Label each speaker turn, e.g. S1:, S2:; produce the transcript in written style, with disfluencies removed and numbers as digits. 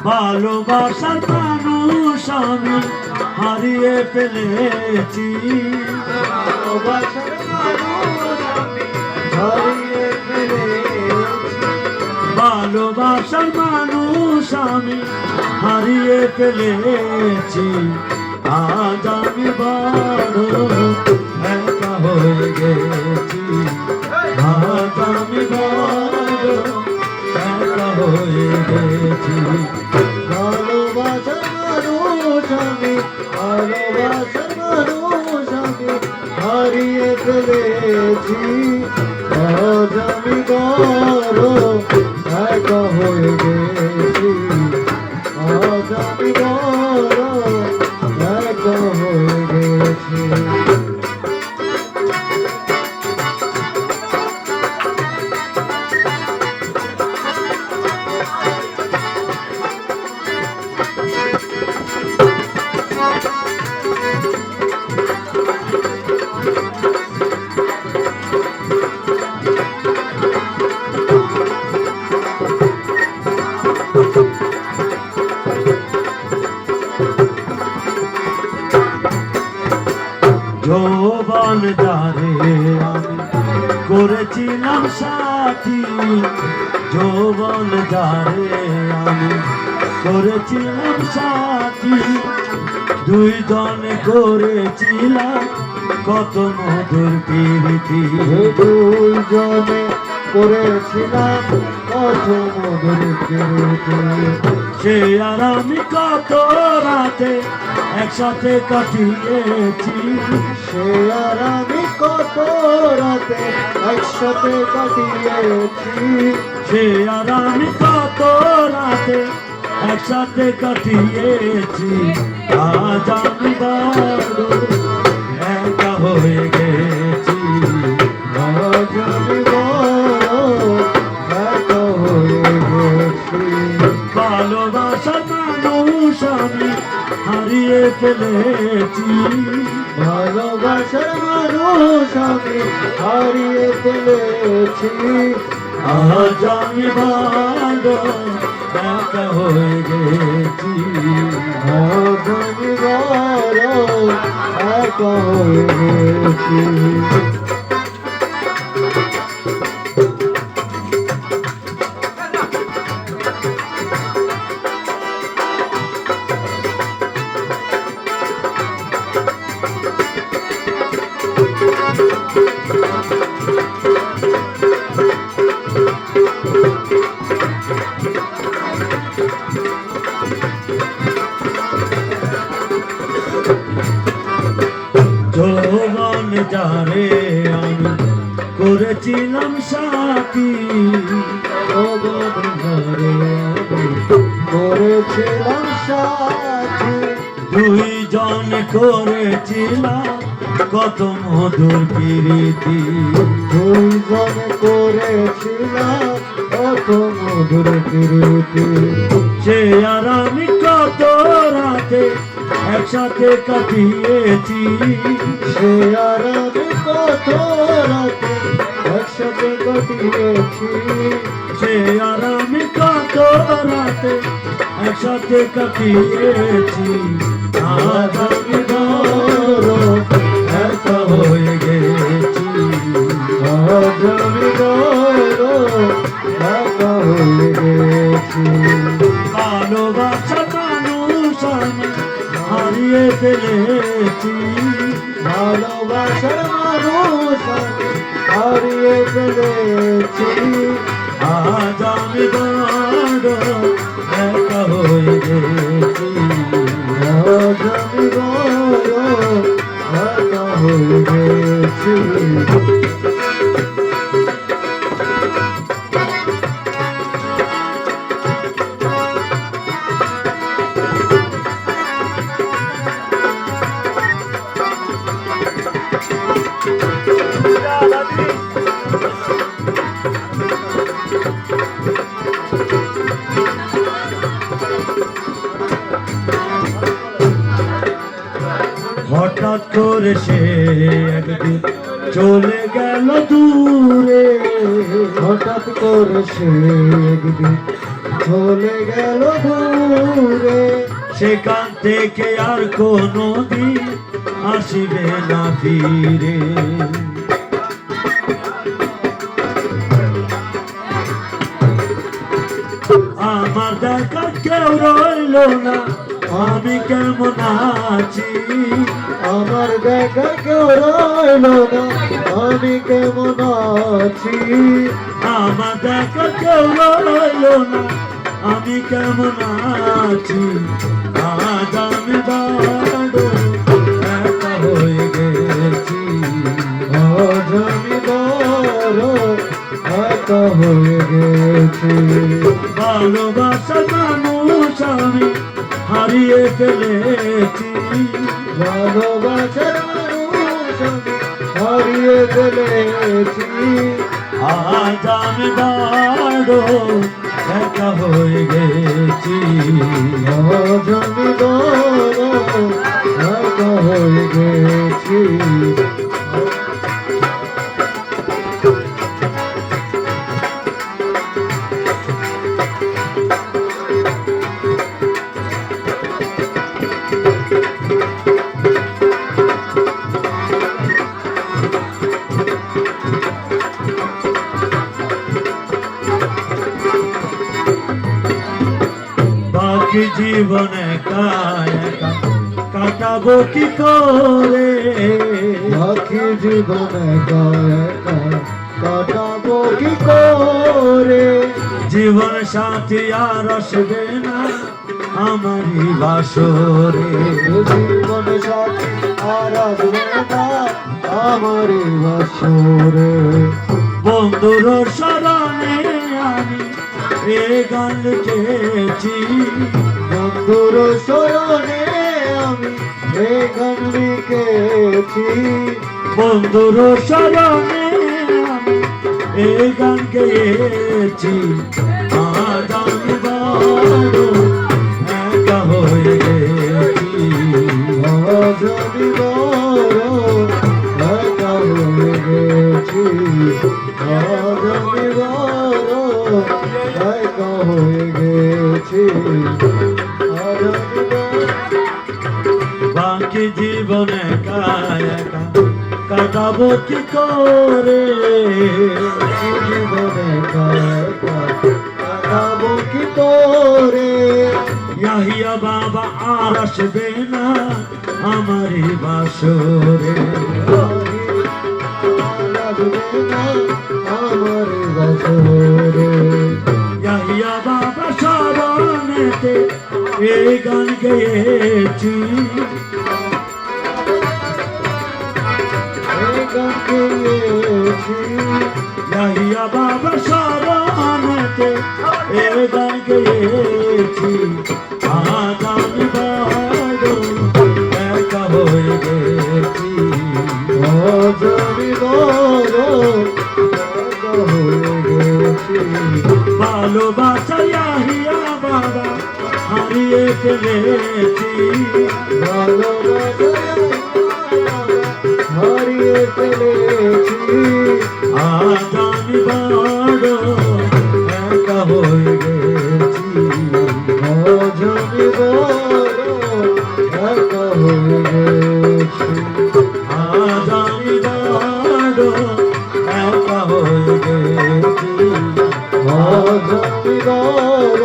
S1: ভালোবাসার মানুষ আমি হারিয়ে ফেলেছি,
S2: ভালোবাসার মানুষ আমি হারিয়ে ফেলেছি,
S1: ভালোবাসার মানুষ আমি হারিয়ে ফেলেছি। আজ আমি বড় একা হয়ে গেছি, আজ আমি বড় একা হয়ে গেছি।
S2: ভালোবাসার মানুষ আমি, ভালোবাসার মানুষ আমি হারিয়ে ফেলেছি, আজ আমি বড় একা হয়ে গেছি, আজ আমি বড় একা হয়ে গেছি।
S1: যৌবন যারে আমি করেছিলাম সাথী, যৌবন যারে আমি করেছিলাম সাথী, দুইজনে করেছিলাম কত মধুর প্রীতি,
S2: দুইজনে করেছিলাম কত মধুর প্রীতি,
S1: সে আর আমি কত রাতে একসাথে কাটিয়েছি,
S2: সে আর আমি কত রাতে একসাথে কাটিয়েছি,
S1: সে আর আমি কত রাতে একসাথে কাটিয়েছি। আজ আমি বড় একা হয়ে গেছি,
S2: আজ আমি বড় একা হয়ে গেছি,
S1: ভালোবাসার মানুষ আমি হারিয়ে ফেলেছি,
S2: ভালোবাসার মানুষ আমি হারিয়ে ফেলেছি,
S1: আজ আমি বড় একা হয়ে গেছি,
S2: আজ আমি বড় একা হয়ে গেছি।
S1: যৌবন যারে আমি করেছিলাম সাথী,
S2: করেছিলাম সাথী,
S1: দুইজন করেছিলাম কত মধুর প্রীতি,
S2: দুইজন করেছিলাম কত মধুর প্রীতি,
S1: সে আর আমি কত রাতে একসাথে কাটিয়েছি,
S2: সে আর আমি কত রাতে একসাথে কাটিয়েছি,
S1: সে আর আমি কত রাতে একসাথে কাটিয়েছি। আজ আমি বড় একা হয়ে গেছি,
S2: আজ আমি বড় একা হয়ে গেছি,
S1: ভালোবাসার মানুষ আমি হারিয়ে ফেলেছি,
S2: ভালোবাসার মানুষ আমি হারিয়ে ফেলেছি,
S1: আজ আমি বড় একা হয়ে গেছি,
S2: আজ আমি বড় একা হয়ে গেছি।
S1: হঠাৎ করে সে একদিন চলে গেল দূরে,
S2: হঠাৎ করে সে একদিন চলে গেল দূরে
S1: সেখান থেকে আর কোনো দিন আসিবে না ফিরে। আমার দেখার কেউ রইল না, আমি কেমন আছি।
S2: আমার দেখা কেউ রইল না, আমি কেমন আছি।
S1: আমার দেখার কেউ রইল না, আমি কেমন আছি। আজ আমি বড় একা হয়ে গেছি।
S2: আজ আমি বড় একা হয়ে গেছি।
S1: ভালোবাসার মানুষ আমি হারিয়ে ফেলেছি।
S2: ভালোবাসার মানুষ আমি হারিয়ে ফেলেছি।
S1: আজ আমি বড় একা হয়ে গেছি।
S2: আজ আমি বড় একা হয়ে গেছি।
S1: বাকি জীবন একা একা কাটাবো কি করে।
S2: বাকি জীবন একা একা কাটাবো কি করে।
S1: জীবন সাথী আর আসবে না আমারই বাসরে।
S2: জীবন সাথী আর আসবে না আমার বাসরে।
S1: বন্ধুর শরণে আমি এ গান লিখেছি।
S2: বন্ধুর শরণে আমি এ গান লিখেছি।
S1: বন্ধুর শরণে আমি এ গান গেয়েছি। আজ আমি বড় একা হয়ে গেছি।
S2: আজ আমি বড় একা হয়ে গেছি। আজ আমি বড় একা হয়ে গেছি। আজ আমি
S1: বাকি জীবন একা একা কাটাবো কি করে।
S2: জীবন একা একা কাটাবো কি করে।
S1: ইয়াহিয়া বাবা আর আসবে না আমারই বাসরে।
S2: আসবে না আমার বাসরে।
S1: ইয়াহিয়া বাবা শরণেতে এই গান গেয়েছি।
S2: এই গান গেয়েছি।
S1: ইয়াহিয়া বাবা শরণেতে এই গান গেয়েছি। আজ আমি বড় একা হয়ে গেছি।
S2: আজ আমি বড় একা হয়ে গেছি।
S1: ভালোবাসা ইয়াহিয়া বাবা হারিয়ে ফেলেছি।
S2: ভালোবাসা হারিয়ে ফেলেছি।
S1: আজ আমি বড় একা হয়ে গেছি।
S2: আজ আমি বড় একা হয়ে গেছি।
S1: আজ আমি বড় একা হয়ে গেছি।
S2: আজ আমি বড়